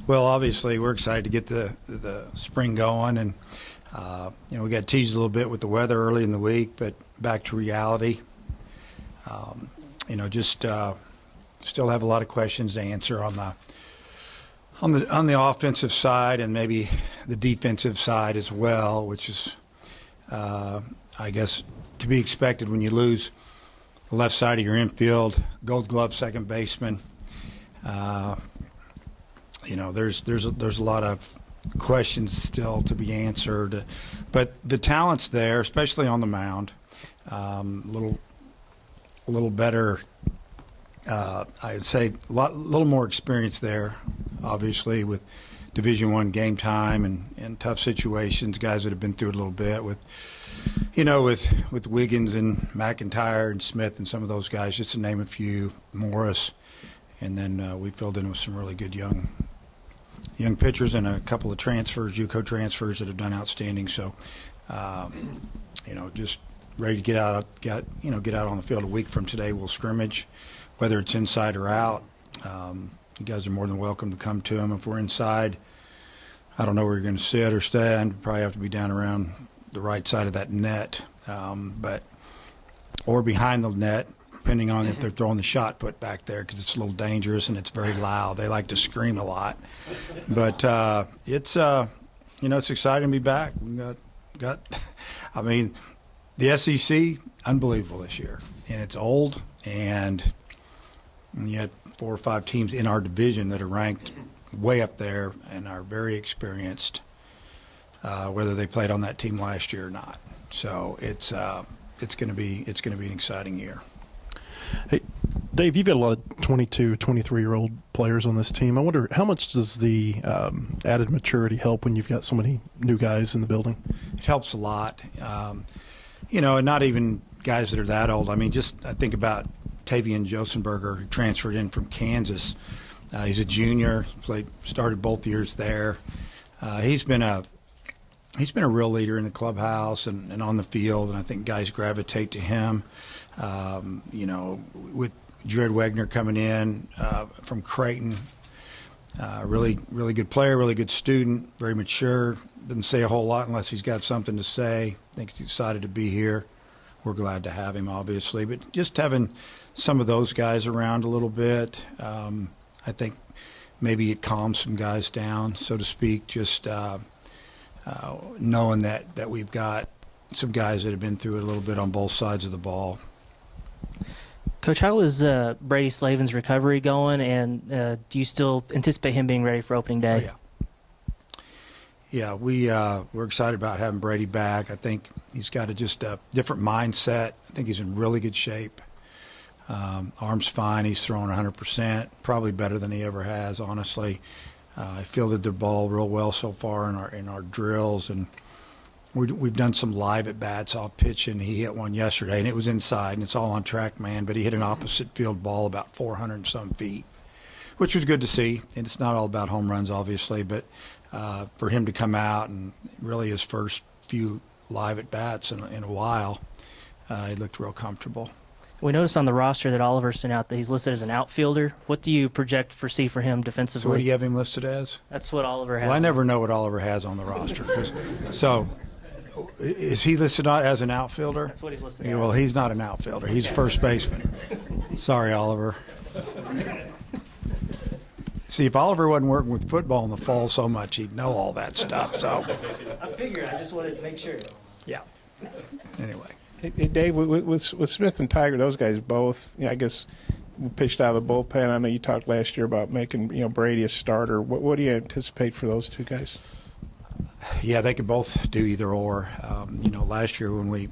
Well, obviously, we're excited to get the spring going, and we got teased a little bit with the weather early in the week, but back to reality. Still have a lot of questions to answer on the offensive side and maybe the defensive side as well, which is, I guess, to be expected when you lose the left side of your infield, Gold Glove second baseman. There's a lot of questions still to be answered, but the talent's there, especially on the mound. A little better. I'd say a little more experience there, obviously, with Division I game time and tough situations. Guys that have been through it a little bit with Wiggins and McIntyre and Smith and some of those guys, just to name a few. Morris, and then we filled in with some really good young pitchers and a couple of transfers, JUCO transfers that have done outstanding. So, just ready to get out on the field a week from today. We'll scrimmage, whether it's inside or out. You guys are more than welcome to come to them. If we're inside, I don't know where you're going to sit or stand. Probably have to be down around the right side of that net, or behind the net, depending on if they're throwing the shot put back there, because it's a little dangerous and it's very loud. They like to scream a lot, but it's exciting to be back. We got I mean, the SEC, unbelievable this year, and it's old, and you had 4 or 5 teams in our division that are ranked way up there and are very experienced, whether they played on that team last year or not. So it's going to be an exciting year. Hey, Dave, you've got a lot of 22, 23-year-old players on this team. I wonder, how much does the added maturity help when you've got so many new guys in the building? It helps a lot. And not even guys that are that old. I mean, I think about Tavian Josenberger, who transferred in from Kansas. He's a junior, started both years there. He's been a real leader in the clubhouse and on the field, and I think guys gravitate to him. With Jared Wegner coming in from Creighton, really, really good player, really good student, very mature. Doesn't say a whole lot unless he's got something to say. I think he's excited to be here. We're glad to have him, obviously. But just having some of those guys around a little bit, I think maybe it calms some guys down, so to speak, just knowing that we've got some guys that have been through it a little bit on both sides of the ball. Coach, how is Brady Slavin's recovery going, and do you still anticipate him being ready for opening day? Oh, yeah, we're excited about having Brady back. I think he's got just a different mindset. I think he's in really good shape. Arm's fine. He's throwing 100%, probably better than he ever has, honestly. I fielded the ball real well so far in our drills, and we've done some live at bats off pitch, and he hit one yesterday, and it was inside, and it's all on track, man. But he hit an opposite field ball about 400 and some feet, which was good to see. And it's not all about home runs, obviously, but for him to come out and really his first few live at bats in a while, he looked real comfortable. We noticed on the roster that Oliver sent out that he's listed as an outfielder. What do you foresee for him defensively? So what do you have him listed as? That's what Oliver has. Well, I never know what Oliver has on the roster. So is he listed as an outfielder? That's what he's listed as. Well, he's not an outfielder. He's a first baseman. Sorry, Oliver. See, if Oliver wasn't working with football in the fall so much, he'd know all that stuff. So I figured. I just wanted to make sure. Yeah. Anyway. Hey, Dave, with Smith and Tiger, those guys both, I guess, pitched out of the bullpen. I know you talked last year about making Brady a starter. What do you anticipate for those two guys? Yeah, they could both do either or. Last year when we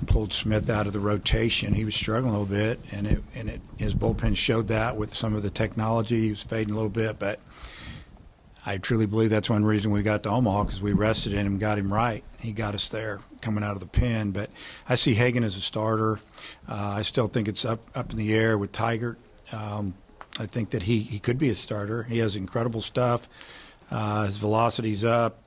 pulled Smith out of the rotation, he was struggling a little bit, and his bullpen showed that with some of the technology. He was fading a little bit, but I truly believe that's one reason we got to Omaha, because we rested him and got him right. He got us there coming out of the pen. But I see Hagan as a starter. I still think it's up in the air with Tiger. I think that he could be a starter. He has incredible stuff. His velocity's up.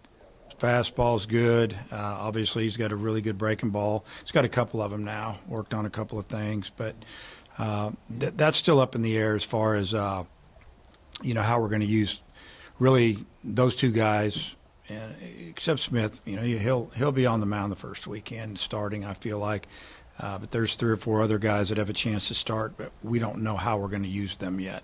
His fastball's good. Obviously, he's got a really good breaking ball. He's got a couple of them now, worked on a couple of things. But that's still up in the air as far as how we're going to use really those two guys, and except Smith. He'll be on the mound the first weekend starting, I feel like. But there's 3 or 4 other guys that have a chance to start, but we don't know how we're going to use them yet.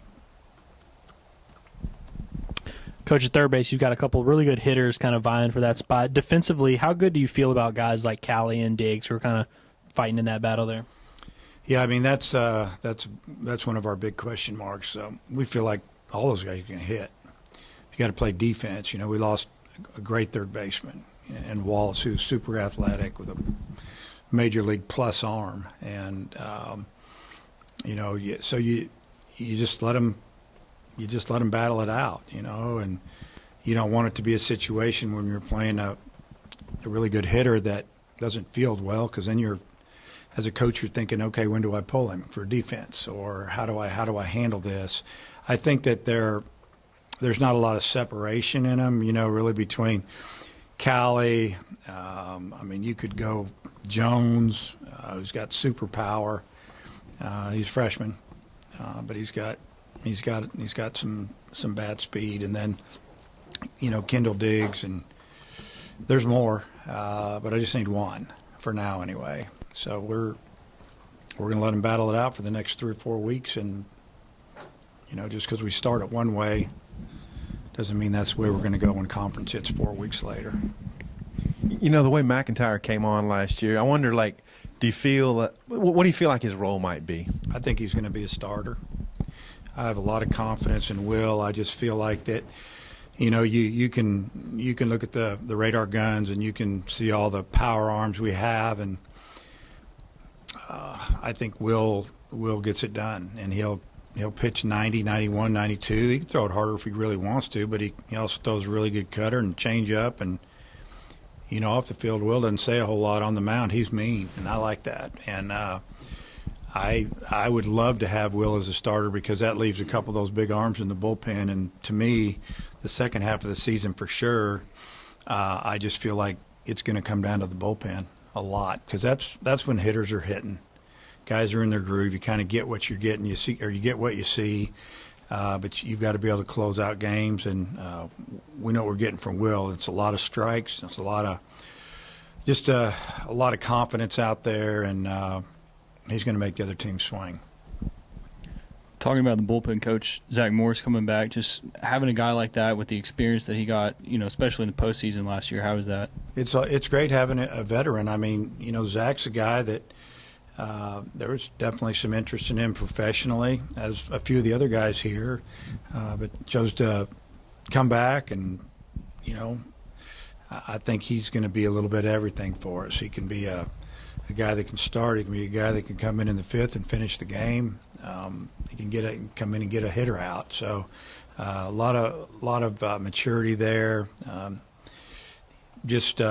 Coach, at third base, you've got a couple really good hitters kind of vying for that spot. Defensively, how good do you feel about guys like Callie and Diggs who are kind of fighting in that battle there? Yeah, I mean, that's one of our big question marks. We feel like all those guys can hit. You got to play defense. We lost a great third baseman and Wallace, who's super athletic with a major league plus arm, and so you just let them battle it out, and you don't want it to be a situation when you're playing a really good hitter that doesn't field well, because then as a coach, you're thinking, okay, when do I pull him for defense, or how do I handle this? I think that there's not a lot of separation in them, really between Callie. You could go Jones, who's got superpower. He's a freshman, but he's got some bad speed, and then Kendall Diggs, and there's more, but I just need one for now anyway. So we're going to let him battle it out for the next 3 or 4 weeks, and just because we start it one way doesn't mean that's where we're going to go when conference hits 4 weeks later. The way McIntyre came on last year, I wonder, what do you feel like his role might be? I think he's going to be a starter. I have a lot of confidence in Will. I just feel like that, you can look at the radar guns and you can see all the power arms we have, and I think Will gets it done, and he'll pitch 90, 91, 92. He can throw it harder if he really wants to, but he also throws a really good cutter and change up, and off the field, Will doesn't say a whole lot. On the mound, he's mean, and I like that. And I would love to have Will as a starter, because that leaves a couple of those big arms in the bullpen. And to me, the second half of the season for sure, I just feel like it's going to come down to the bullpen a lot, because that's when hitters are hitting. Guys are in their groove. You kind of get what you're getting. You get what you see. But you've got to be able to close out games, and we know what we're getting from Will. It's a lot of strikes. It's a lot of confidence out there, and he's going to make the other team swing. Talking about the bullpen, Coach, Zach Morris coming back, just having a guy like that with the experience that he got, especially in the postseason last year, how was that? It's great having a veteran. Zach's a guy that there was definitely some interest in him professionally, as a few of the other guys here, but chose to come back, and I think he's going to be a little bit of everything for us. He can be a guy that can start. He can be a guy that can come in the fifth and finish the game. He can come in and get a hitter out. So a lot of maturity there. Just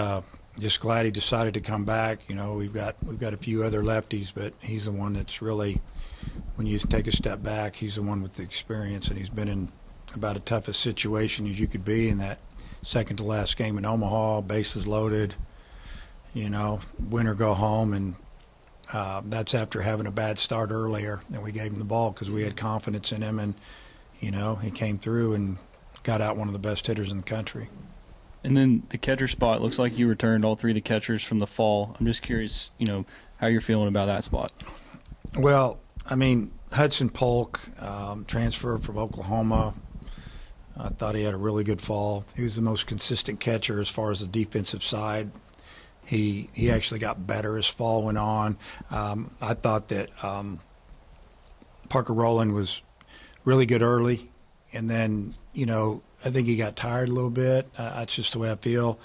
glad he decided to come back. We've got a few other lefties, but he's the one that's really, when you take a step back, he's the one with the experience, and he's been in about as tough a situation as you could be in that second to last game in Omaha, bases loaded, win or go home, and that's after having a bad start earlier, and we gave him the ball because we had confidence in him, and he came through and got out one of the best hitters in the country. And then the catcher spot, looks like you returned all 3 of the catchers from the fall. I'm just curious, how you're feeling about that spot. Well, Hudson Polk, transfer from Oklahoma. I thought he had a really good fall. He was the most consistent catcher as far as the defensive side. He actually got better as fall went on. I thought that Parker Rowland was really good early, and then, I think he got tired a little bit. That's just the way I feel.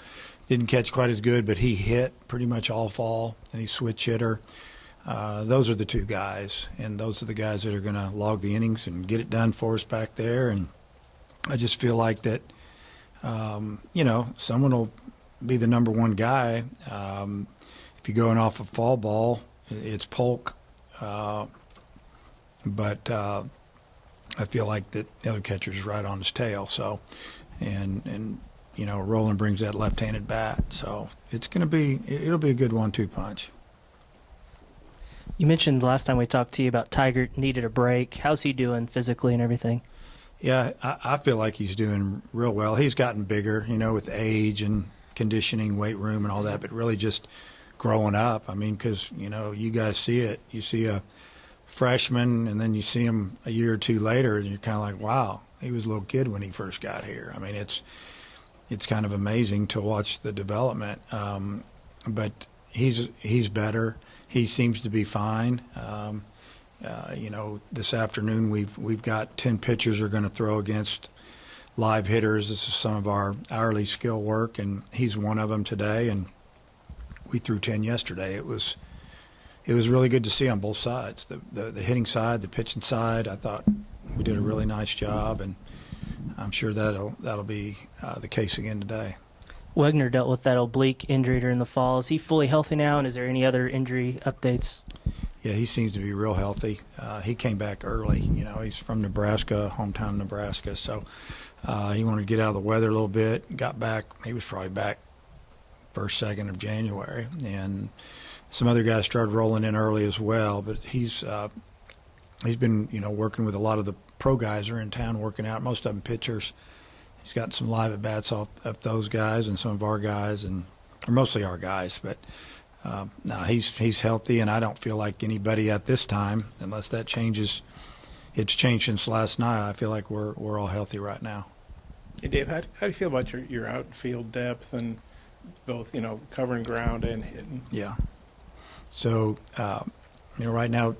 Didn't catch quite as good, but he hit pretty much all fall, and he's switch hitter. Those are the 2 guys, and those are the guys that are going to log the innings and get it done for us back there. And I just feel like that, someone will be the number 1 guy. If you're going off of fall ball, it's Polk. But I feel like that the other catcher's right on his tail. So, and Rowland brings that left-handed bat. So it'll be a good 1-2 punch. You mentioned the last time we talked to you about Tiger needed a break. How's he doing physically and everything? Yeah, I feel like he's doing real well. He's gotten bigger, with age and conditioning, weight room, and all that, but really just growing up. I mean, because, you guys see it. You see a freshman, and then you see him a year or two later, and you're kind of like, wow, he was a little kid when he first got here. I mean, it's kind of amazing to watch the development. But he's better. He seems to be fine. This afternoon we've got 10 pitchers are going to throw against live hitters. This is some of our hourly skill work, and he's one of them today. And we threw 10 yesterday. It was really good to see on both sides, the hitting side, the pitching side. I thought we did a really nice job, and I'm sure that'll be the case again today. Wegner dealt with that oblique injury during the fall. Is he fully healthy now, and is there any other injury updates? Yeah, he seems to be real healthy. He came back early. He's from Nebraska, hometown Nebraska, so he wanted to get out of the weather a little bit. Got back. He was probably back first, second of January, and some other guys started rolling in early as well. But he's been working with a lot of the pro guys who are in town working out. Most of them pitchers. He's got some live at bats off those guys and some of our guys, or mostly our guys. But no, he's healthy, and I don't feel like anybody at this time, unless that changes. It's changed since last night. I feel like we're all healthy right now. Hey, Dave, how do you feel about your outfield depth and both covering ground and hitting? Yeah. So right now,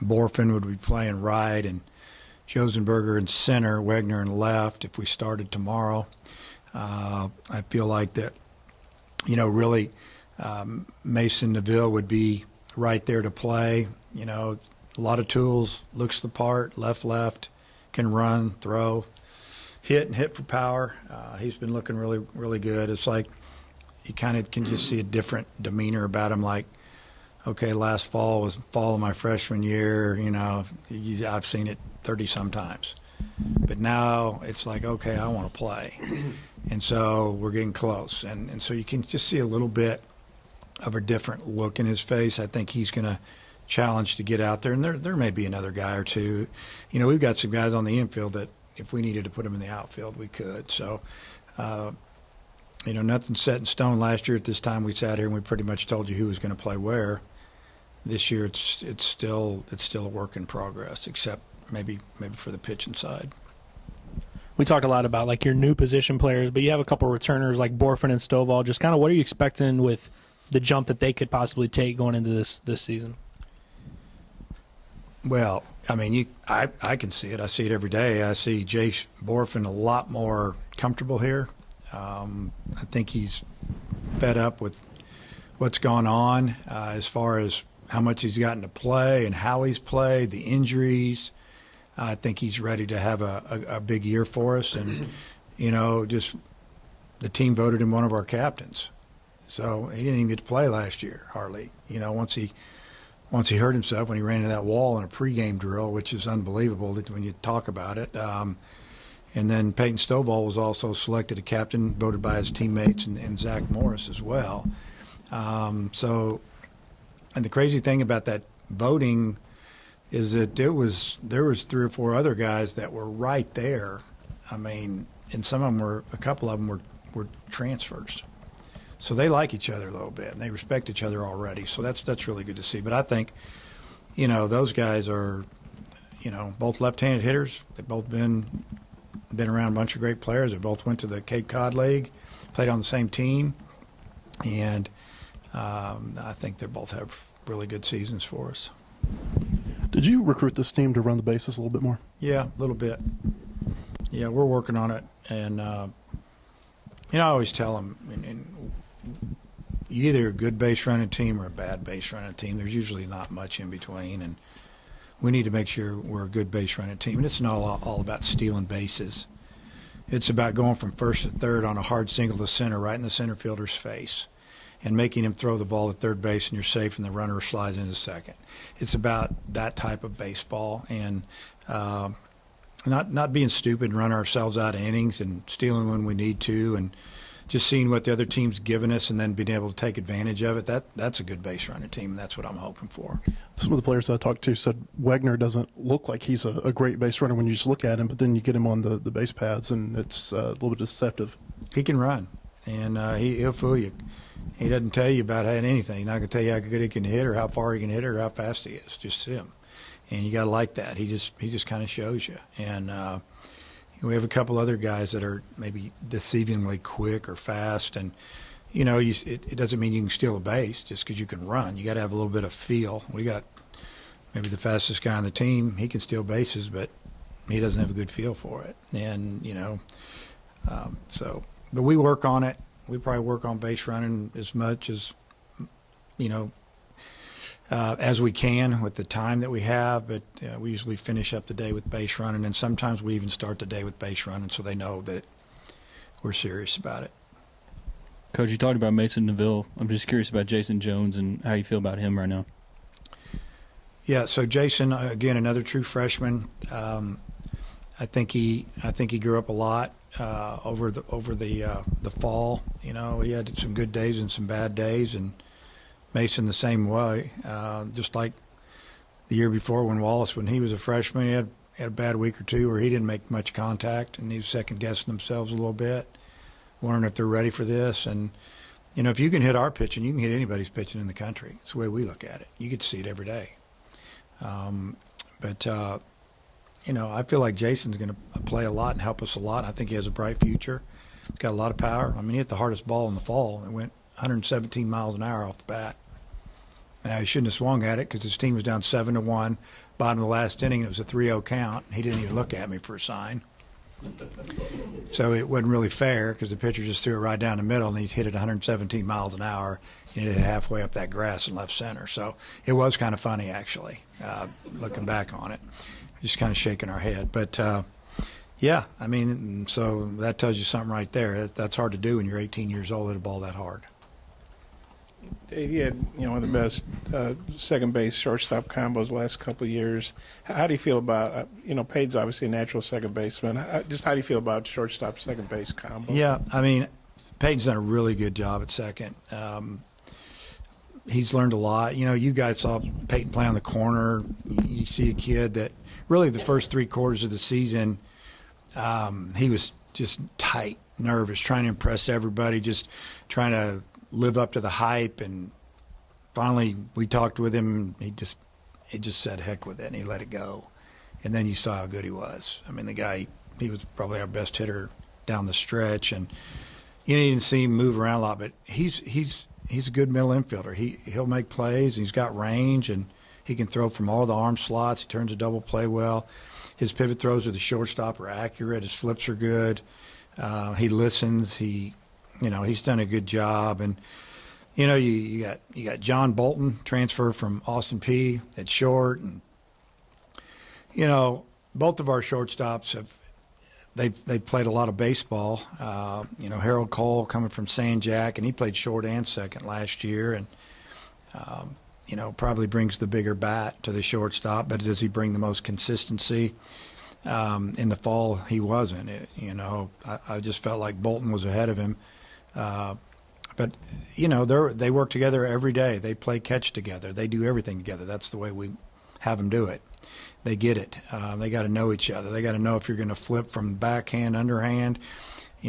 Bohrofen would be playing right, and Josenberger in center, Wegner in left. If we started tomorrow, I feel like that. Really. Mason Neville would be right there to play. A lot of tools, looks the part, left, can run, throw, hit for power. He's been looking really, really good. It's like you kind of can just see a different demeanor about him. Like, okay, last fall was fall of my freshman year. I've seen it 30-some times. But now it's like, okay, I want to play. And so we're getting close. And so you can just see a little bit of a different look in his face. I think he's going to challenge to get out there, and there may be another guy or two. We've got some guys on the infield that if we needed to put them in the outfield, we could. So, nothing's set in stone. Last year at this time we sat here and we pretty much told you who was going to play where. This year it's still a work in progress, except maybe for the pitching side. We talked a lot about like your new position players, but you have a couple of returners like Bohrofen and Stovall. Just kind of what are you expecting with the jump that they could possibly take going into this season? Well, I mean, I can see it. I see it every day. I see Jace Bohrofen a lot more comfortable here. I think he's fed up with what's gone on as far as how much he's gotten to play and how he's played, the injuries. I think he's ready to have a big year for us. And, just the team voted him one of our captains. So he didn't even get to play last year, hardly. Once he hurt himself when he ran into that wall in a pregame drill, which is unbelievable when you talk about it. And then Peyton Stovall was also selected a captain, voted by his teammates, and Zach Morris as well. And the crazy thing about that voting is that there was 3 or 4 other guys that were right there. I mean, and a couple of them were transfers. So they like each other a little bit, and they respect each other already. So that's really good to see. But I think, those guys are, both left-handed hitters. They've both been around a bunch of great players. They both went to the Cape Cod League, played on the same team, and I think they both have really good seasons for us. Did you recruit this team to run the bases a little bit more? Yeah, a little bit. Yeah, we're working on it, and I always tell them, and you're either a good base running team or a bad base running team. There's usually not much in between, and we need to make sure we're a good base running team. And it's not all about stealing bases. It's about going from first to third on a hard single to center, right in the center fielder's face, and making him throw the ball at third base, and you're safe, and the runner slides into second. It's about that type of baseball, and not being stupid and run ourselves out of innings and stealing when we need to, and just seeing what the other team's given us and then being able to take advantage of it, that's a good base running team, and that's what I'm hoping for. Some of the players that I talked to said Wagner doesn't look like he's a great base runner when you just look at him, but then you get him on the base paths, and it's a little bit deceptive. He can run, and he'll fool you. He doesn't tell you about anything. He's not going to tell you how good he can hit or how far he can hit or how fast he is. Just him. And you got to like that. He just kind of shows you. And we have a couple other guys that are maybe deceivingly quick or fast. And, it doesn't mean you can steal a base just because you can run. You got to have a little bit of feel. We got maybe the fastest guy on the team. He can steal bases, but he doesn't have a good feel for it. And, but we work on it. We probably work on base running as much as, as we can with the time that we have, but we usually finish up the day with base running, and sometimes we even start the day with base running so they know that we're serious about it. Coach, you talked about Mason Neville. I'm just curious about Jason Jones and how you feel about him right now. Yeah, so Jason, again, another true freshman. I think he grew up a lot over the fall. He had some good days and some bad days, and Mason the same way. Just like the year before when he was a freshman, he had a bad week or two where he didn't make much contact, and he was second guessing themselves a little bit, wondering if they're ready for this. And if you can hit our pitching, you can hit anybody's pitching in the country. It's the way we look at it. You get to see it every day. I feel like Jason's going to play a lot and help us a lot. I think he has a bright future. He's got a lot of power. I mean, he hit the hardest ball in the fall. It went 117 miles an hour off the bat. Now, he shouldn't have swung at it because his team was down 7-1. Bottom of the last inning, it was a 3-0 count. He didn't even look at me for a sign. So it wasn't really fair because the pitcher just threw it right down the middle, and he hit it 117 miles an hour and hit it halfway up that grass in left center. So it was kind of funny, actually, looking back on it. Just kind of shaking our head. But, so that tells you something right there. That's hard to do when you're 18 years old, hit a ball that hard. Dave, you had one of the best second base shortstop combos the last couple of years. How do you feel about Peyton's obviously a natural second baseman. How do you feel about shortstop second base combo? Yeah, Peyton's done a really good job at second. He's learned a lot. You guys saw Peyton play on the corner. You see a kid that really the first 3 quarters of the season, he was just tight, nervous, trying to impress everybody, just trying to live up to the hype. And finally we talked with him, and he just said heck with it, and he let it go. And then you saw how good he was. The guy, he was probably our best hitter down the stretch, and you didn't see him move around a lot, but he's a good middle infielder. He'll make plays, and he's got range, and he can throw from all the arm slots. He turns a double play well. His pivot throws with the shortstop are accurate. His flips are good. He listens. He's done a good job. And you got John Bolton, transfer from Austin P at short, and both of our shortstops they've played a lot of baseball. Harold Cole coming from San Jack, and he played short and second last year, and probably brings the bigger bat to the shortstop. But does he bring the most consistency? In the fall, he wasn't. I just felt like Bolton was ahead of him. But they work together every day. They play catch together. They do everything together. That's the way we have them do it. They get it. They got to know each other. They got to know if you're going to flip from backhand, underhand.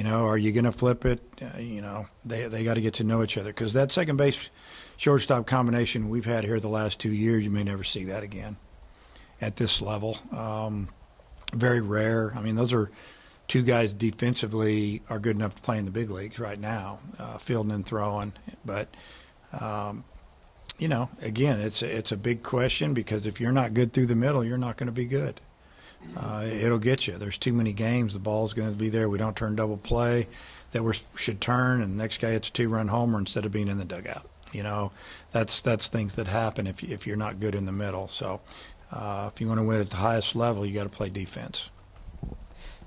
Are you going to flip it? They got to get to know each other, because that second base shortstop combination we've had here the last 2 years, you may never see that again at this level. Very rare. Those are two guys defensively are good enough to play in the big leagues right now, fielding and throwing. But, again, it's a big question, because if you're not good through the middle, you're not going to be good. It'll get you. There's too many games. The ball's going to be there. We don't turn double play that we should turn, and the next guy hits a 2-run homer instead of being in the dugout. That's things that happen if you're not good in the middle. So if you want to win at the highest level, you got to play defense.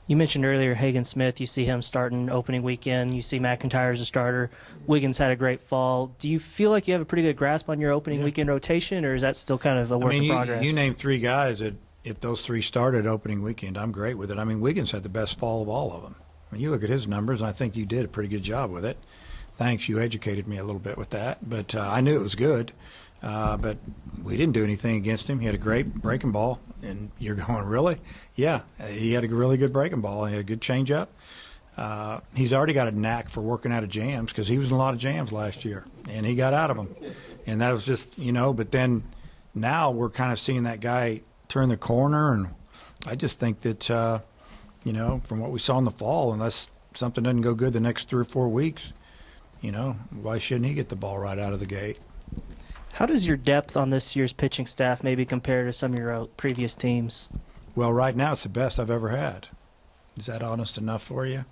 You mentioned earlier Hagen Smith. You see him starting opening weekend. You see McIntyre as a starter. Wiggins had a great fall. Do you feel like you have a pretty good grasp on your opening weekend rotation, or is that still kind of a work in progress? You named 3 guys that if those 3 started opening weekend, I'm great with it. Wiggins had the best fall of all of them. I mean, you look at his numbers, and I think you did a pretty good job with it. Thanks, you educated me a little bit with that. But I knew it was good. But we didn't do anything against him. He had a great breaking ball, and you're going, really? Yeah, he had a really good breaking ball. He had a good changeup. He's already got a knack for working out of jams because he was in a lot of jams last year, and he got out of them. And that was just, but then now we're kind of seeing that guy turn the corner, and I just think that, from what we saw in the fall, unless something doesn't go good the next 3 or 4 weeks, why shouldn't he get the ball right out of the gate? How does your depth on this year's pitching staff maybe compare to some of your previous teams? Well, right now it's the best I've ever had. Is that honest enough for you?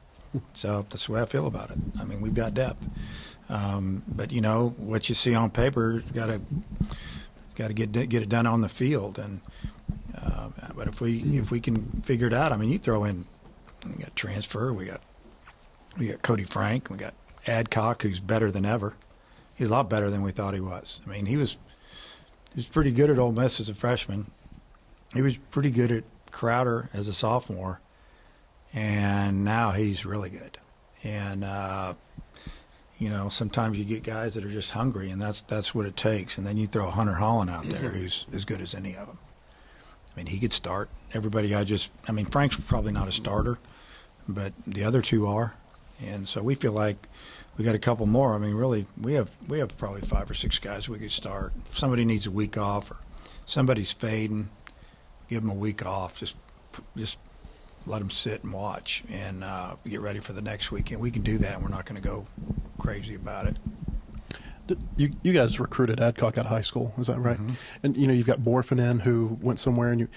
So that's the way I feel about it. I mean, we've got depth. But, what you see on paper, you got to get it done on the field. And but if we can figure it out, I mean, you throw in, we got transfer, we got Cody Frank, we got Adcock, who's better than ever. He's a lot better than we thought he was. I mean, he was pretty good at Ole Miss as a freshman. He was pretty good at Crowder as a sophomore, and now he's really good. And sometimes you get guys that are just hungry, and that's what it takes. And then you throw Hunter Holland out there, who's as good as any of them. I mean, he could start. Everybody, Frank's probably not a starter, but the other two are. And so we feel like we got a couple more. I mean, really, we have probably 5 or 6 guys we could start. If somebody needs a week off or somebody's fading, give them a week off. Just let them sit and watch and get ready for the next weekend. We can do that, and we're not going to go crazy about it. You guys recruited Adcock out of high school, is that right? Mm-hmm. And you've got Bohrofen in who went somewhere, and you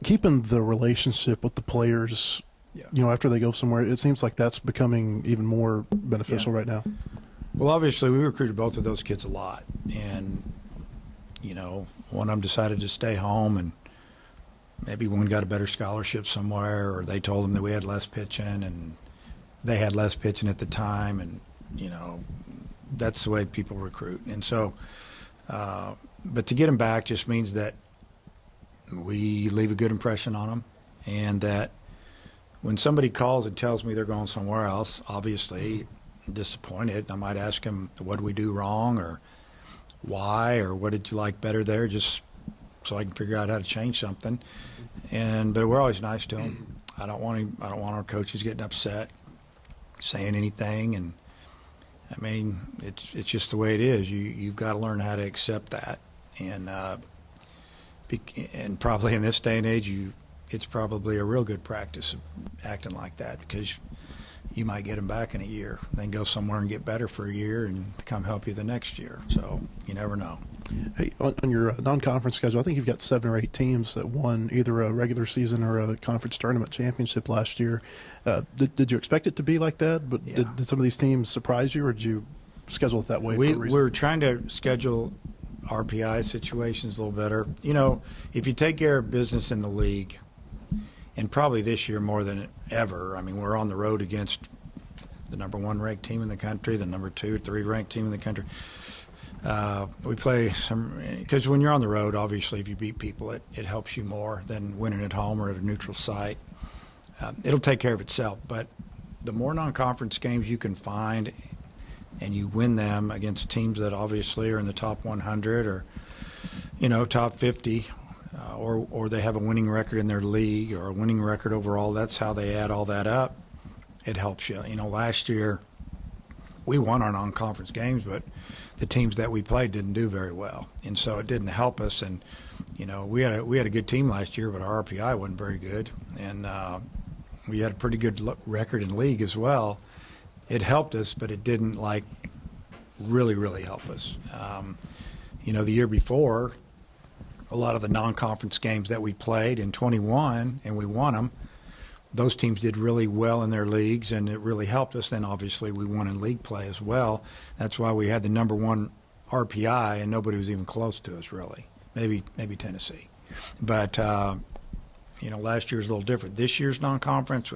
keeping the relationship with the players. Yeah. After they go somewhere, it seems like that's becoming even more beneficial right now. Well, obviously, we recruited both of those kids a lot, and one of them decided to stay home, and maybe one got a better scholarship somewhere, or they told them that we had less pitching, and they had less pitching at the time, and that's the way people recruit. And so, but to get them back just means that we leave a good impression on them, and that when somebody calls and tells me they're going somewhere else, obviously disappointed. I might ask them, what did we do wrong, or why, or what did you like better there, just so I can figure out how to change something. But we're always nice to them. I don't want our coaches getting upset, saying anything. And I mean, it's just the way it is. You've got to learn how to accept that. And probably in this day and age, it's probably a real good practice of acting like that, because you might get them back in a year, then go somewhere and get better for a year and come help you the next year. So you never know. Hey, on your non-conference schedule, I think you've got 7 or 8 teams that won either a regular season or a conference tournament championship last year. Did you expect it to be like that? But Yeah. did some of these teams surprise you, or did you schedule it that way for a reason? We're trying to schedule RPI situations a little better. If you take care of business in the league, and probably this year more than ever, I mean, we're on the road against the number 1 ranked team in the country, the number 2 or 3 ranked team in the country. We play because when you're on the road, obviously, if you beat people, it helps you more than winning at home or at a neutral site. It'll take care of itself. But the more non-conference games you can find, and you win them against teams that obviously are in the top 100 or top 50. Or they have a winning record in their league or a winning record overall. That's how they add all that up. It helps you. Last year we won our non-conference games, but the teams that we played didn't do very well, and so it didn't help us. And we had a good team last year, but our RPI wasn't very good, and we had a pretty good record in league as well. It helped us, but it didn't really help us. The year before, a lot of the non-conference games that we played in 21 and we won them, those teams did really well in their leagues, and it really helped us. Then obviously we won in league play as well. That's why we had the number 1 RPI, and nobody was even close to us really. Maybe Tennessee, but last year was a little different. This year's non-conference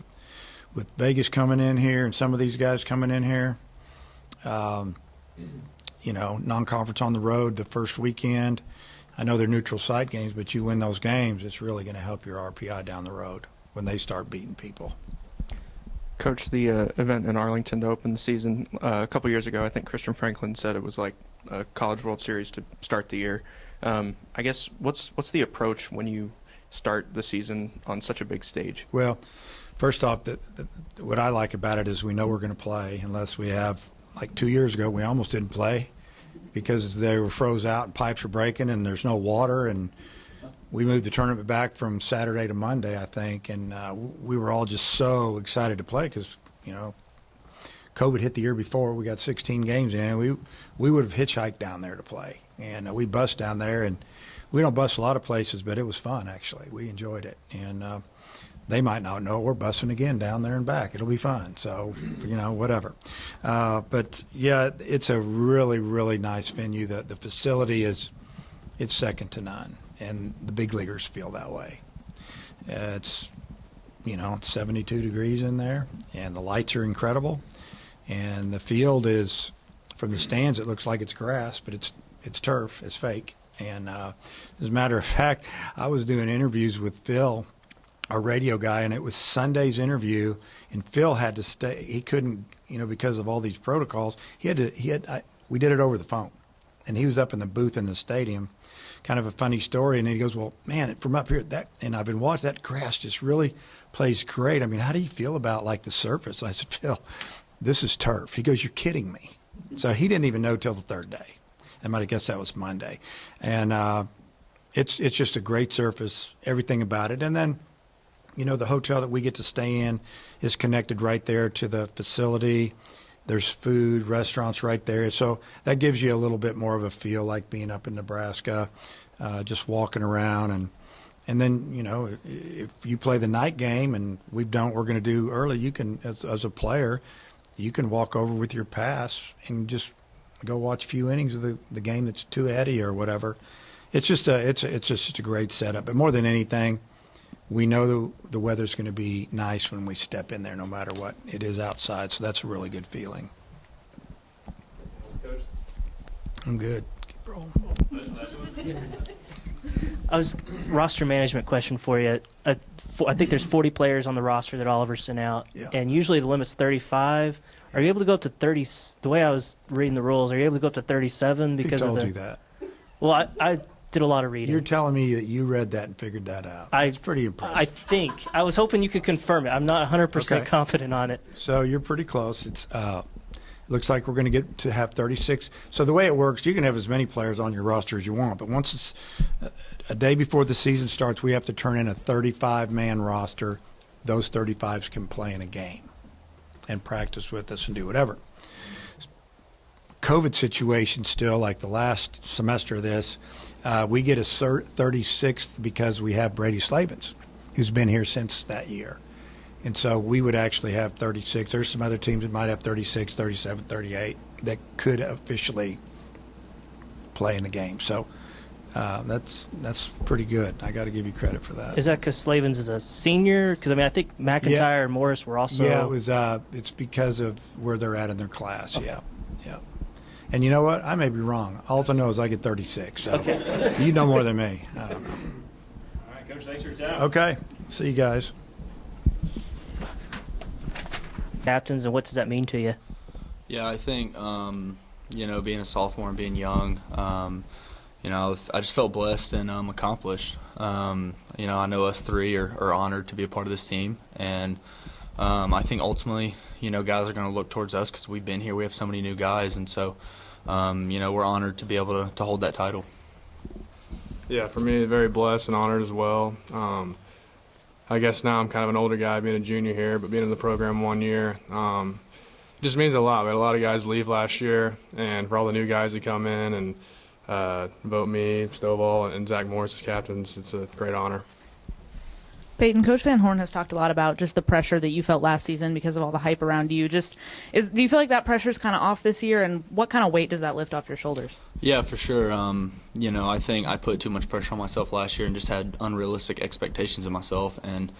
with Vegas coming in here and some of these guys coming in here, non-conference on the road the first weekend. I know they're neutral site games, but you win those games, it's really going to help your RPI down the road when they start beating people. Coach, the event in Arlington to open the season a couple years ago, I think Christian Franklin said it was like a College World Series to start the year. I guess what's the approach when you start the season on such a big stage? Well, first off, what I like about it is we know we're going to play, unless we have, like 2 years ago, we almost didn't play because they were froze out and pipes were breaking and there's no water, and we moved the tournament back from Saturday to Monday, I think, and we were all just so excited to play because, COVID hit the year before. We got 16 games in, and we would have hitchhiked down there to play. And we bussed down there, and we don't bus a lot of places, but it was fun, actually. We enjoyed it. And they might not know we're bussing again down there and back. It'll be fun. So, whatever. But, yeah, it's a really, really nice venue. The facility it's second to none, and the big leaguers feel that way. It's 72 degrees in there, and the lights are incredible. And the field is, from the stands, it looks like it's grass, but it's turf. It's fake. And as a matter of fact, I was doing interviews with Phil, our radio guy, and it was Sunday's interview, and Phil had to stay. He couldn't, because of all these protocols. We did it over the phone, and he was up in the booth in the stadium. Kind of a funny story. And then he goes, well, man, from up here, and I've been watching, that grass just really plays great. I mean, how do you feel about, like, the surface? And I said, Phil, this is turf. He goes, you're kidding me. So he didn't even know till the third day. I guess that was Monday. And it's just a great surface, everything about it. And then, the hotel that we get to stay in is connected right there to the facility. There's food, restaurants right there. So that gives you a little bit more of a feel like being up in Nebraska, just walking around. And then, if you play the night game, and we're going to do early, you can, as a player, you can walk over with your pass and just go watch a few innings of the game that's too heady or whatever. It's just a great setup. But more than anything, we know the weather's going to be nice when we step in there, no matter what it is outside. So that's a really good feeling. Coach? I'm good. Keep rolling. Roster management question for you. I think there's 40 players on the roster that Oliver sent out, Yeah. and usually the limit's 35. Are you able to go up to 30? The way I was reading the rules, are you able to go up to 37 because Who of told the? you that? Well, I did a lot of reading. You're telling me that you read that and figured that out. It's pretty impressive. I think I was hoping you could confirm it. I'm not 100% Okay. confident on it. So you're pretty close. It's looks like we're going to get to have 36. So the way it works, you can have as many players on your roster as you want, but once it's a day before the season starts, we have to turn in a 35-man roster. Those 35s can play in a game and practice with us and do whatever. COVID situation still, like the last semester of this, we get a 36th because we have Brady Slavens, who's been here since that year. And so we would actually have 36. There's some other teams that might have 36, 37, 38 that could officially play in the game. So that's pretty good. I got to give you credit for that. Is that because Slavens is a senior? Because I think McIntyre and Morris were also. Yeah, it was. It's because of where they're at in their class. Okay. Yeah. And you know what? I may be wrong. All I know is I get 36. So okay. You know more than me. I don't know. All right, Coach, thanks for your time. Okay. See you guys. Captains, and what does that mean to you? Yeah, I think being a sophomore and being young, I just felt blessed and accomplished. I know us three are honored to be a part of this team, and I think ultimately, guys are going to look towards us because we've been here. We have so many new guys, and so, we're honored to be able to hold that title. Yeah, for me, very blessed and honored as well. I guess now I'm kind of an older guy being a junior here, but being in the program 1 year just means a lot. We had a lot of guys leave last year, and for all the new guys that come in and vote me, Stovall, and Zach Morris as captains, it's a great honor. Peyton, Coach Van Horn has talked a lot about just the pressure that you felt last season because of all the hype around you. Do you feel like that pressure is kind of off this year, and what kind of weight does that lift off your shoulders? Yeah, for sure. I think I put too much pressure on myself last year and just had unrealistic expectations of myself, and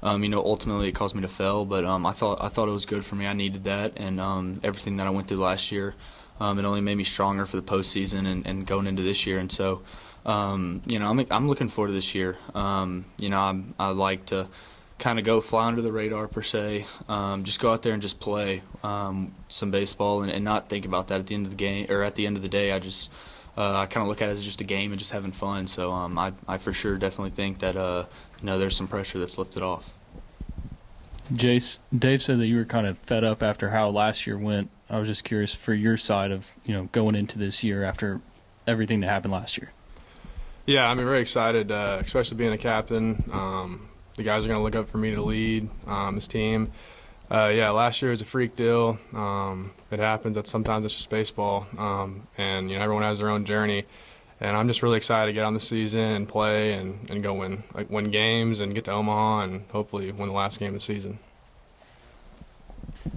ultimately it caused me to fail. But I thought it was good for me. I needed that, and everything that I went through last year, it only made me stronger for the postseason and going into this year. And so, I'm looking forward to this year. I like to kind of go fly under the radar per se. Just go out there and just play some baseball and not think about that at the end of the game or at the end of the day. I kind of look at it as just a game and just having fun. So I for sure definitely think that there's some pressure that's lifted off. Jace, Dave said that you were kind of fed up after how last year went. I was just curious for your side of going into this year after everything that happened last year. Yeah, I'm very excited, especially being a captain. The guys are going to look up for me to lead this team. Last year was a freak deal. It happens. Sometimes it's just baseball, and everyone has their own journey. And I'm just really excited to get on the season and play and go win games and get to Omaha and hopefully win the last game of the season.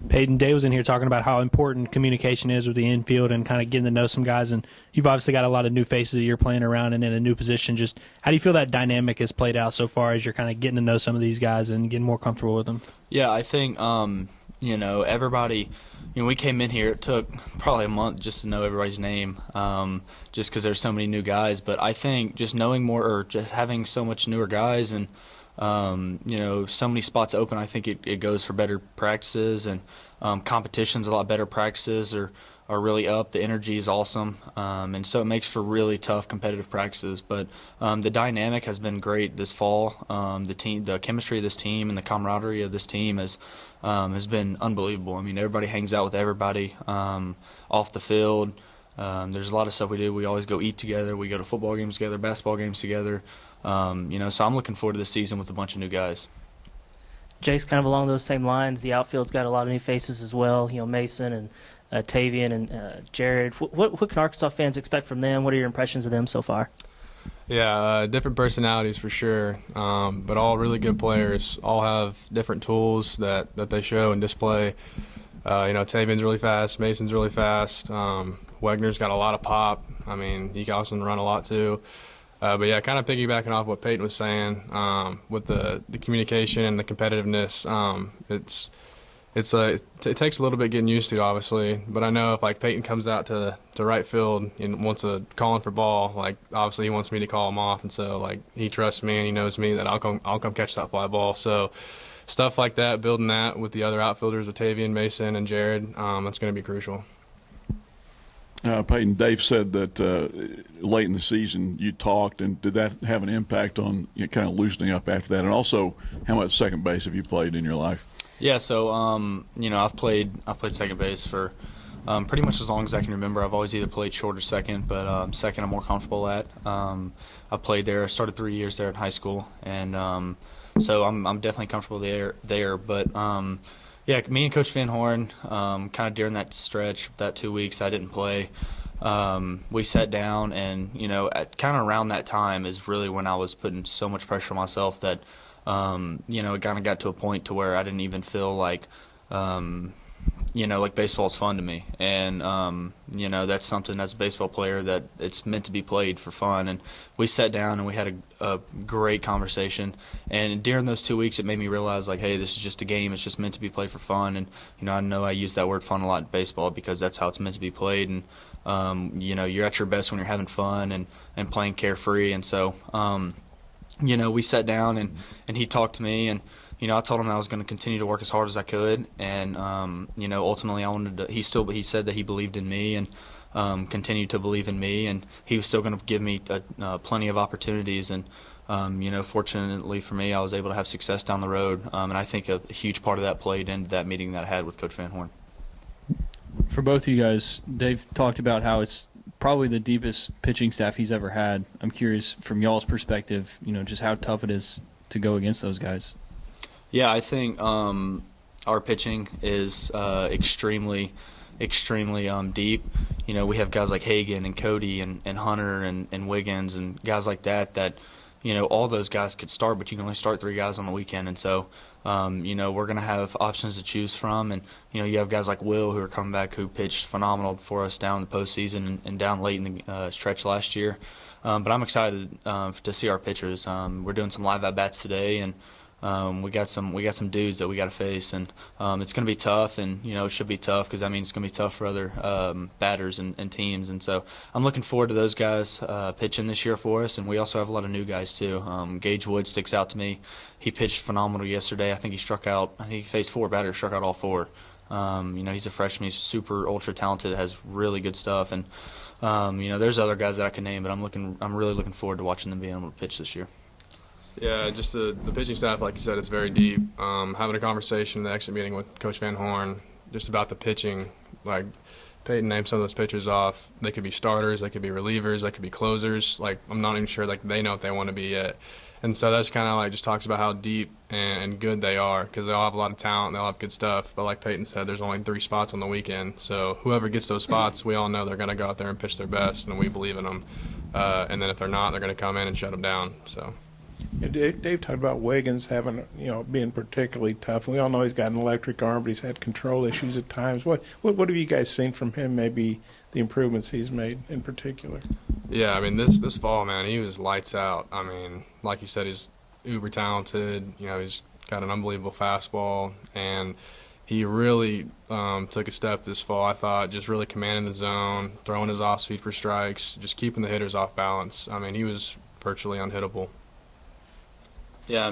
Peyton, Dave was in here talking about how important communication is with the infield and kind of getting to know some guys. And you've obviously got a lot of new faces that you're playing around and in a new position. Just how do you feel that dynamic has played out so far as you're kind of getting to know some of these guys and getting more comfortable with them? Yeah, I think, everybody, we came in here, it took probably a month just to know everybody's name, just because there's so many new guys. But I think just knowing more or just having so much newer guys and, so many spots open, I think it goes for better practices and competitions, a lot better practices are really up. The energy is awesome, and so it makes for really tough competitive practices. But the dynamic has been great this fall. The chemistry of this team and the camaraderie of this team has been unbelievable. I mean, everybody hangs out with everybody off the field. There's a lot of stuff we do. We always go eat together. We go to football games together, basketball games together. So I'm looking forward to this season with a bunch of new guys. Jace, kind of along those same lines, the outfield's got a lot of new faces as well. Mason and Tavian and Jared. What can Arkansas fans expect from them? What are your impressions of them so far? Yeah, different personalities for sure, but all really good players. All have different tools that they show and display. Tavian's really fast. Mason's really fast. Wegner's got a lot of pop. I mean, he can also run a lot too. But yeah, kind of piggybacking off what Peyton was saying, with the communication and the competitiveness, it takes a little bit getting used to, obviously. But I know if Peyton comes out to right field and wants a calling for ball, obviously he wants me to call him off, and so he trusts me and he knows me that I'll come catch that fly ball. So stuff like that, building that with the other outfielders, with Tavian, Mason, and Jared, that's going to be crucial. Peyton, Dave said that late in the season you talked, and did that have an impact on kind of loosening up after that? And also, how much second base have you played in your life? Yeah, so I've played second base for pretty much as long as I can remember. I've always either played short or second, but second I'm more comfortable at. I played there. I started 3 years there in high school, and so I'm definitely comfortable there. But yeah, me and Coach Van Horn, kind of during that stretch, that 2 weeks I didn't play, we sat down and, at kind of around that time is really when I was putting so much pressure on myself that, it kind of got to a point to where I didn't even feel like baseball's fun to me. And, that's something as a baseball player that it's meant to be played for fun. And we sat down and we had a great conversation. And during those 2 weeks, it made me realize, hey, this is just a game. It's just meant to be played for fun. And, I know I use that word fun a lot in baseball because that's how it's meant to be played. And, you're at your best when you're having fun and playing carefree. And so, we sat down and he talked to me, and I told him I was going to continue to work as hard as I could, and ultimately I wanted to. He said that he believed in me and continued to believe in me, and he was still going to give me plenty of opportunities. And fortunately for me, I was able to have success down the road, and I think a huge part of that played into that meeting that I had with Coach Van Horn. For both of you guys, Dave talked about how it's probably the deepest pitching staff he's ever had. I'm curious from y'all's perspective, just how tough it is to go against those guys. Yeah, I think our pitching is extremely deep. We have guys like Hagan and Cody and Hunter and Wiggins and guys like that all those guys could start, but you can only start 3 guys on the weekend. And so, we're going to have options to choose from. And, you have guys like Will who are coming back who pitched phenomenal for us down in the postseason and down late in the stretch last year. But I'm excited to see our pitchers. We're doing some live at-bats today, and we got some dudes that we got to face, and it's going to be tough, and it should be tough because it's going to be tough for other batters and teams, and so I'm looking forward to those guys pitching this year for us, and we also have a lot of new guys too. Gage Wood sticks out to me. He pitched phenomenal yesterday. I think he faced 4 batters, struck out all 4. He's a freshman. He's super ultra talented, has really good stuff, and there's other guys that I can name, but I'm really looking forward to watching them being able to pitch this year. Yeah, just the pitching staff, like you said, it's very deep. Having a conversation in the exit meeting with Coach Van Horn just about the pitching, like Peyton named some of those pitchers off. They could be starters, they could be relievers, they could be closers. Like, I'm not even sure they know what they want to be yet. And so that's kind of just talks about how deep and good they are, because they all have a lot of talent, they all have good stuff. But like Peyton said, there's only 3 spots on the weekend. So whoever gets those spots, we all know they're going to go out there and pitch their best, and we believe in them. And then if they're not, they're going to come in and shut them down. So. Yeah, Dave talked about Wiggins being particularly tough. We all know he's got an electric arm, but he's had control issues at times. What have you guys seen from him? Maybe the improvements he's made in particular. Yeah, this fall, man, he was lights out. Like you said, he's uber talented. He's got an unbelievable fastball, and he really took a step this fall. I thought just really commanding the zone, throwing his off speed for strikes, just keeping the hitters off balance. He was virtually unhittable. Yeah,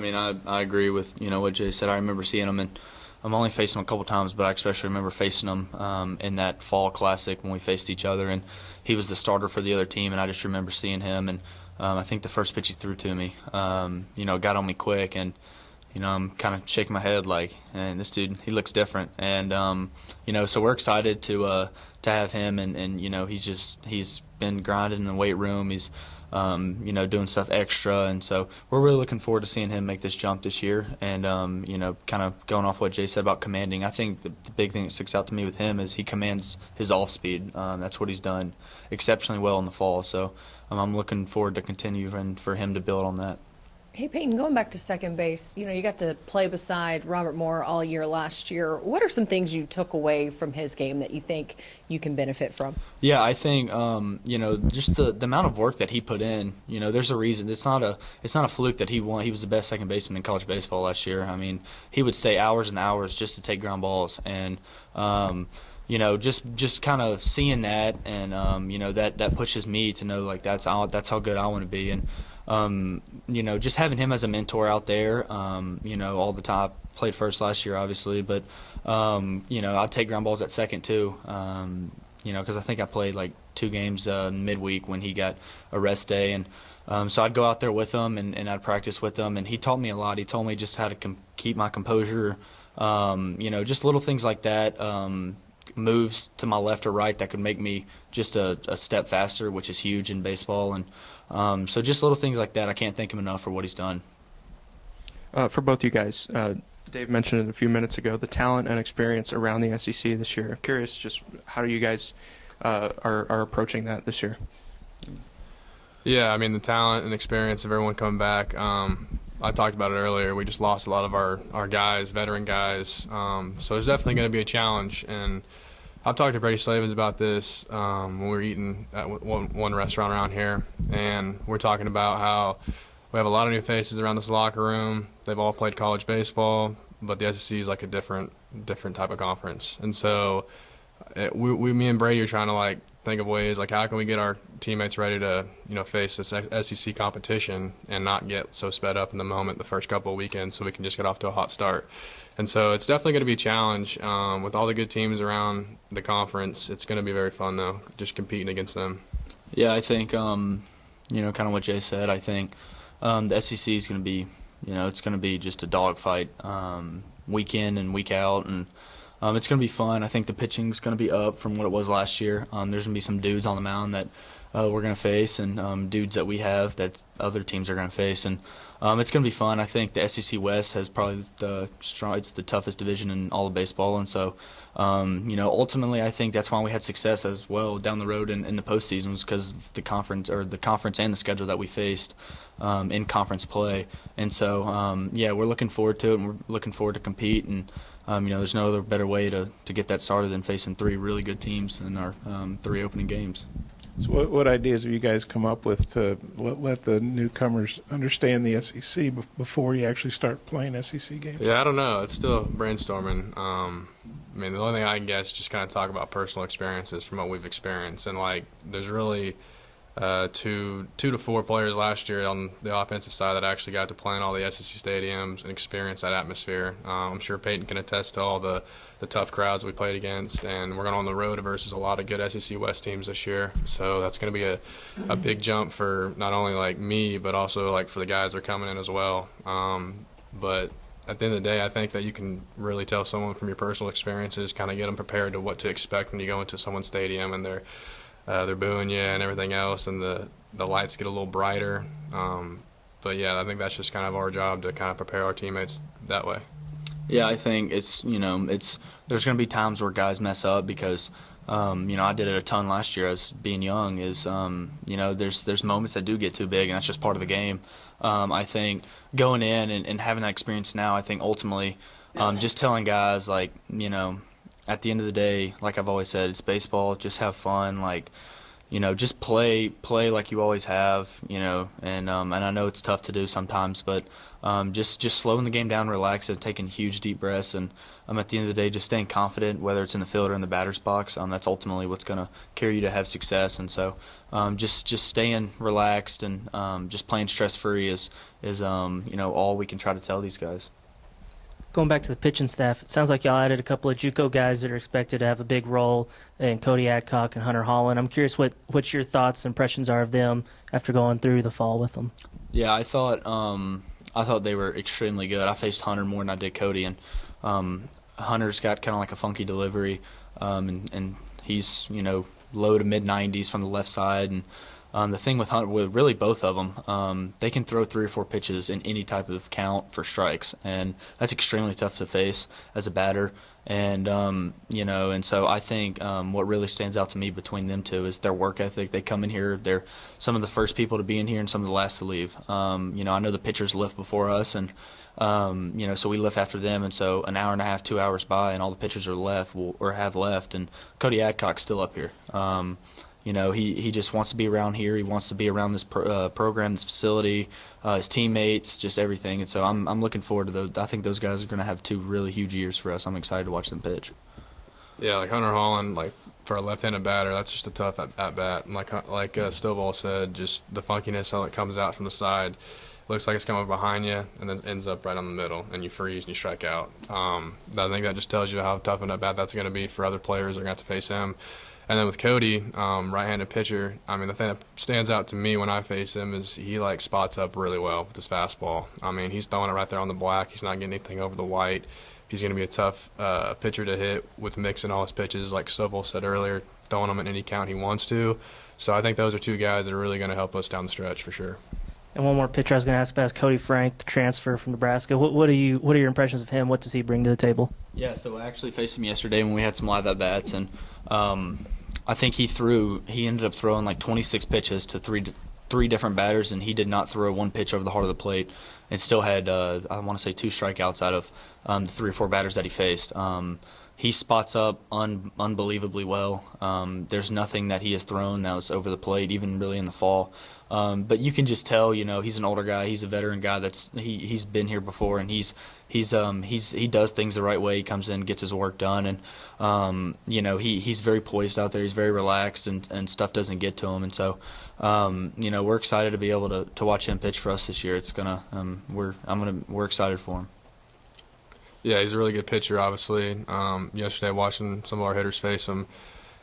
I agree with what Jay said. I remember seeing him, and I've only faced him a couple times, but I especially remember facing him in that fall classic when we faced each other, and he was the starter for the other team, and I just remember seeing him, and I think the first pitch he threw to me, got on me quick, and I'm kind of shaking my head like, and this dude, he looks different, and so we're excited to have him, and he's been grinding in the weight room. He's doing stuff extra, and so we're really looking forward to seeing him make this jump this year. And kind of going off what Jay said about commanding, I think the big thing that sticks out to me with him is he commands his off speed. That's what he's done exceptionally well in the fall. So I'm looking forward to continue and for him to build on that. Hey, Peyton, going back to second base, you got to play beside Robert Moore all year last year. What are some things you took away from his game that you think you can benefit from? Yeah, I think just the amount of work that he put in. There's a reason. It's not a fluke that he won. He was the best second baseman in college baseball last year. He would stay hours and hours just to take ground balls, and just kind of seeing that, and that pushes me to know that's how good I want to be, and just having him as a mentor out there, all the time. Played first last year, obviously, but I'd take ground balls at second too, because I think I played 2 games midweek when he got a rest day, and so I'd go out there with him and I'd practice with him, and he taught me a lot. He told me just how to keep my composure, just little things like that. Moves to my left or right that could make me just a step faster, which is huge in baseball, and so just little things like that. I can't thank him enough for what he's done. For both you guys, Dave mentioned it a few minutes ago, the talent and experience around the SEC this year. I'm curious just how you guys are approaching that this year. Yeah, the talent and experience of everyone coming back. I talked about it earlier. We just lost a lot of our guys, veteran guys. So there's definitely going to be a challenge. And I've talked to Brady Slavens about this when we were eating at one restaurant around here. And we're talking about how we have a lot of new faces around this locker room. They've all played college baseball, but the SEC is a different type of conference. And so me and Brady are trying to think of ways how can we get our teammates ready to face this SEC competition and not get so sped up in the moment the first couple of weekends, so we can just get off to a hot start. And so it's definitely going to be a challenge with all the good teams around the conference. It's going to be very fun though, just competing against them. Yeah, I think kind of what Jay said. I think the SEC is going to be it's going to be just a dogfight week in and week out, and it's going to be fun. I think the pitching is going to be up from what it was last year. There's going to be some dudes on the mound that we're going to face, and dudes that we have that other teams are going to face, and it's going to be fun. I think the SEC West has probably it's the toughest division in all of baseball, and so ultimately I think that's why we had success as well down the road in the postseason, was because the conference and the schedule that we faced in conference play, and so we're looking forward to it, and we're looking forward to compete, and there's no other better way to get that started than facing 3 really good teams in our 3 opening games. So what ideas have you guys come up with to let the newcomers understand the SEC before you actually start playing SEC games? Yeah, I don't know. It's still brainstorming. I mean, the only thing I can guess is just kind of talk about personal experiences from what we've experienced. And, like, there's really two to four players last year on the offensive side that actually got to play in all the SEC stadiums and experience that atmosphere. I'm sure Peyton can attest to all the tough crowds we played against, and we're going on the road versus a lot of good SEC West teams this year. So that's going to be a big jump for not only like me, but also like for the guys that are coming in as well. But at the end of the day, I think that you can really tell someone from your personal experiences, kind of get them prepared to what to expect when you go into someone's stadium and they're booing you and everything else, and the lights get a little brighter. But yeah, I think that's just kind of our job to kind of prepare our teammates that way. Yeah, I think there's going to be times where guys mess up because, I did it a ton last year as being young there's moments that do get too big, and that's just part of the game. I think going in and having that experience now, I think ultimately just telling guys at the end of the day, like I've always said, it's baseball, just have fun, just play like you always have, and I know it's tough to do sometimes, but just slowing the game down, relaxing, taking huge deep breaths, and at the end of the day, just staying confident, whether it's in the field or in the batter's box. That's ultimately what's going to carry you to have success. And so, just staying relaxed and just playing stress free is all we can try to tell these guys. Going back to the pitching staff, it sounds like y'all added a couple of JUCO guys that are expected to have a big role in Cody Adcock and Hunter Holland. I'm curious what your thoughts and impressions are of them after going through the fall with them. Yeah, I thought they were extremely good. I faced Hunter more than I did Cody, and Hunter's got kind of like a funky delivery, and he's low to mid 90s from the left side. And the thing with Hunter, with really both of them, they can throw 3 or 4 pitches in any type of count for strikes, and that's extremely tough to face as a batter. And and so I think what really stands out to me between them two is their work ethic. They come in here, they're some of the first people to be in here and some of the last to leave. I know the pitchers lift before us, and so we lift after them, and so an hour and a half, 2 hours by, and all the pitchers are left or have left, and Cody Adcock's still up here. He just wants to be around here. He wants to be around this program, this facility, his teammates, just everything. And so I'm looking forward to those. I think those guys are going to have 2 really huge years for us. I'm excited to watch them pitch. Yeah, like Hunter Holland, for a left-handed batter, that's just a tough at bat. And like Stovall said, just the funkiness how it comes out from the side. Looks like it's coming behind you and then ends up right on the middle, and you freeze and you strike out. I think that just tells you how tough an at bat that's going to be for other players that are going to have to face him. And then with Cody, right-handed pitcher, the thing that stands out to me when I face him is he spots up really well with his fastball. He's throwing it right there on the black. He's not getting anything over the white. He's going to be a tough pitcher to hit with mixing all his pitches, like Stovall said earlier, throwing them in any count he wants to. So I think those are 2 guys that are really going to help us down the stretch for sure. And one more pitcher I was going to ask about is Cody Frank, the transfer from Nebraska. What are your impressions of him? What does he bring to the table? Yeah, so I actually faced him yesterday when we had some live at-bats, and I think he ended up throwing 26 pitches to three different batters, and he did not throw 1 pitch over the heart of the plate, and still had, I want to say, 2 strikeouts out of the 3 or 4 batters that he faced. He spots up unbelievably well. There's nothing that he has thrown that was over the plate, even really in the fall. But you can just tell, he's an older guy. He's a veteran guy. He's been here before, and he does things the right way. He comes in, gets his work done, and he's very poised out there. He's very relaxed, and stuff doesn't get to him. And so, we're excited to be able to watch him pitch for us this year. It's gonna we're excited for him. Yeah, he's a really good pitcher, obviously. Yesterday, watching some of our hitters face him,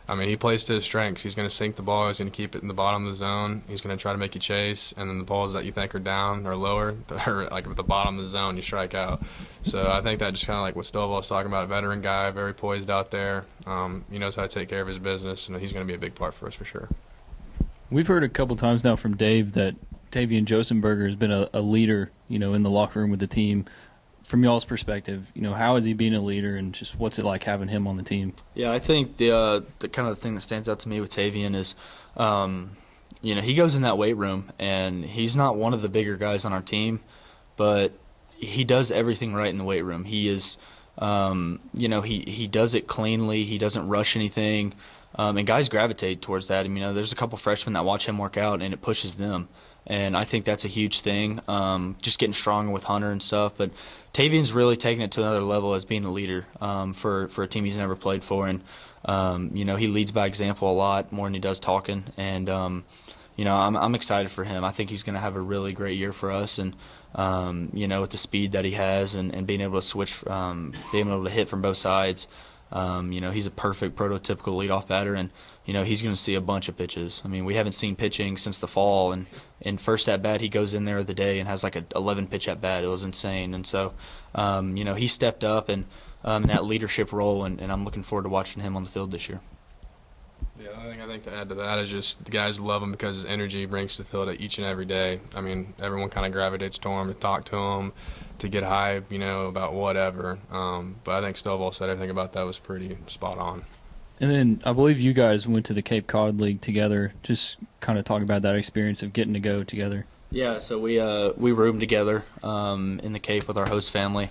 he plays to his strengths. He's going to sink the ball. He's going to keep it in the bottom of the zone. He's going to try to make you chase, and then the balls that you think are down or lower, they're at the bottom of the zone, you strike out. So I think that just kind of like what Stovall was talking about, a veteran guy, very poised out there. He knows how to take care of his business, and he's going to be a big part for us for sure. We've heard a couple times now from Dave that Tavian Josenberger has been a leader, in the locker room with the team. From y'all's perspective, how is he being a leader, and just what's it like having him on the team? Yeah, I think the kind of the thing that stands out to me with Tavian is, he goes in that weight room, and he's not one of the bigger guys on our team, but he does everything right in the weight room. He is He does it cleanly. He doesn't rush anything. And guys gravitate towards that. There's a couple freshmen that watch him work out, and it pushes them. And I think that's a huge thing, just getting stronger with Hunter and stuff. But Tavian's really taking it to another level as being a leader for a team he's never played for. And, he leads by example a lot more than he does talking. And, I'm excited for him. I think he's going to have a really great year for us. And, with the speed that he has and being able to switch, being able to hit from both sides, he's a perfect prototypical leadoff batter. And, he's going to see a bunch of pitches. We haven't seen pitching since the fall. And in first at-bat, he goes in there of the day and has like a 11-pitch at-bat. It was insane. And so, he stepped up and in that leadership role, and I'm looking forward to watching him on the field this year. Yeah, the only thing I think to add to that is just the guys love him because his energy he brings to the field each and every day. Everyone kind of gravitates to him to talk to him, to get hype, about whatever. But I think Stovall said everything about that was pretty spot on. And then I believe you guys went to the Cape Cod League together. Just kind of talk about that experience of getting to go together. Yeah, so we roomed together in the Cape with our host family,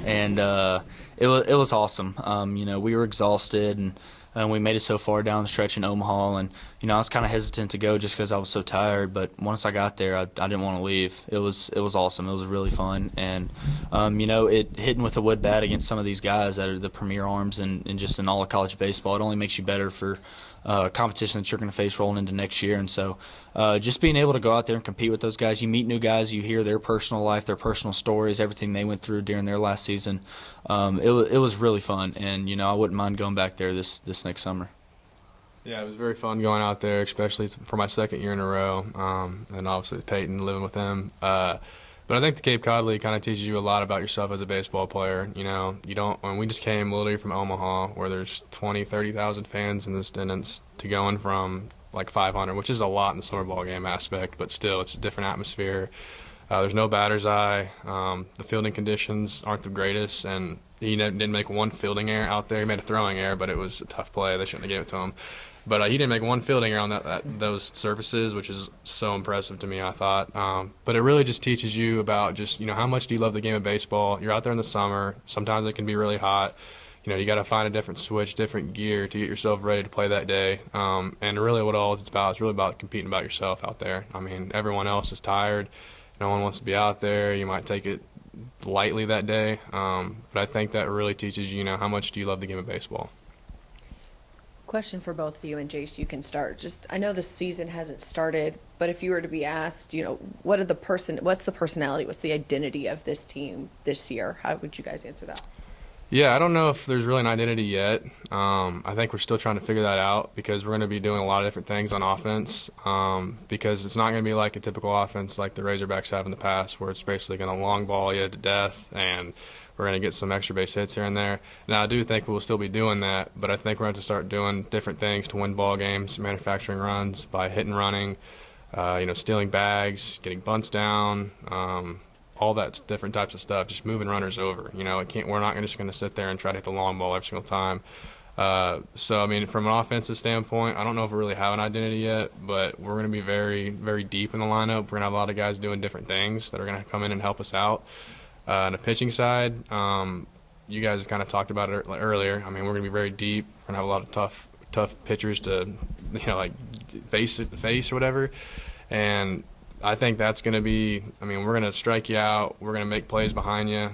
and it was awesome. We were exhausted, and we made it so far down the stretch in Omaha, and I was kind of hesitant to go just because I was so tired. But once I got there, I didn't want to leave. It was awesome. It was really fun, and it hitting with a wood bat against some of these guys that are the premier arms and just in all of college baseball, it only makes you better for competition that you're going to face rolling into next year. And so just being able to go out there and compete with those guys, you meet new guys, you hear their personal life, their personal stories, everything they went through during their last season. It was really fun, and I wouldn't mind going back there this next summer. Yeah, it was very fun going out there, especially for my second year in a row, and obviously Peyton, living with him. But I think the Cape Cod League kind of teaches you a lot about yourself as a baseball player. You don't. When we just came literally from Omaha, where there's 20, 30,000 fans in attendance, to going from like 500, which is a lot in the summer ball game aspect, but still, it's a different atmosphere. There's no batter's eye. The fielding conditions aren't the greatest, and he didn't make one fielding error out there. He made a throwing error, but it was a tough play. They shouldn't have given it to him. But he didn't make one fielding error on those surfaces, which is so impressive to me, I thought. But it really just teaches you about just, how much do you love the game of baseball. You're out there in the summer. Sometimes it can be really hot. You got to find a different switch, different gear to get yourself ready to play that day. And really what all it's about is really about competing about yourself out there. Everyone else is tired. No one wants to be out there. You might take it lightly that day. But I think that really teaches you, how much do you love the game of baseball. Question for both of you, and Jace, you can start. I know the season hasn't started, but if you were to be asked, what's the personality, what's the identity of this team this year? How would you guys answer that? Yeah, I don't know if there's really an identity yet. I think we're still trying to figure that out because we're going to be doing a lot of different things on offense because it's not going to be like a typical offense like the Razorbacks have in the past where it's basically going to long ball you to death and we're going to get some extra base hits here and there. Now, I do think we'll still be doing that, but I think we're going to start doing different things to win ball games, manufacturing runs by hit and running, stealing bags, getting bunts down, all that different types of stuff, just moving runners over. We're not just going to sit there and try to hit the long ball every single time. So, from an offensive standpoint, I don't know if we really have an identity yet, but we're going to be very, very deep in the lineup. We're going to have a lot of guys doing different things that are going to come in and help us out. On the pitching side, you guys have kind of talked about it earlier. We're going to be very deep. We're going to have a lot of tough pitchers to, like face or whatever. And I think that's going to be, we're going to strike you out. We're going to make plays behind you.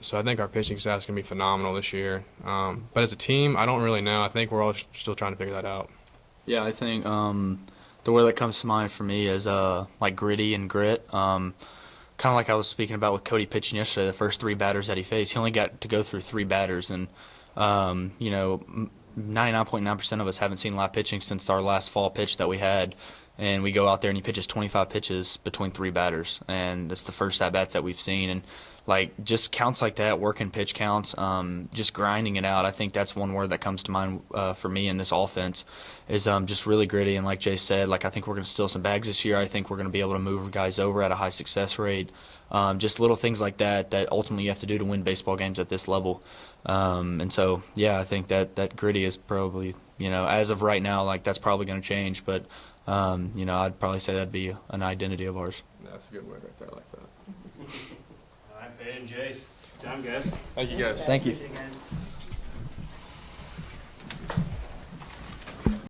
So I think our pitching staff is going to be phenomenal this year. But as a team, I don't really know. I think we're all still trying to figure that out. Yeah, I think the word that comes to mind for me is like gritty and grit. Kind of like I was speaking about with Cody pitching yesterday, the first three batters that he faced, he only got to go through three batters. And, 99.9% of us haven't seen live pitching since our last fall pitch that we had. And we go out there and he pitches 25 pitches between three batters. And that's the first at-bats that we've seen. And, just counts like that, working pitch counts, just grinding it out. I think that's one word that comes to mind for me in this offense is just really gritty. And like Jay said, I think we're going to steal some bags this year. I think we're going to be able to move guys over at a high success rate. Just little things like that ultimately you have to do to win baseball games at this level. And so, yeah, I think that gritty is probably, as of right now, that's probably going to change. But, I'd probably say that'd be an identity of ours. That's a good word right there. I like that. All right, Peyton, Jace. Good time, guys. Thank you, guys. Thank you. Appreciate it, guys.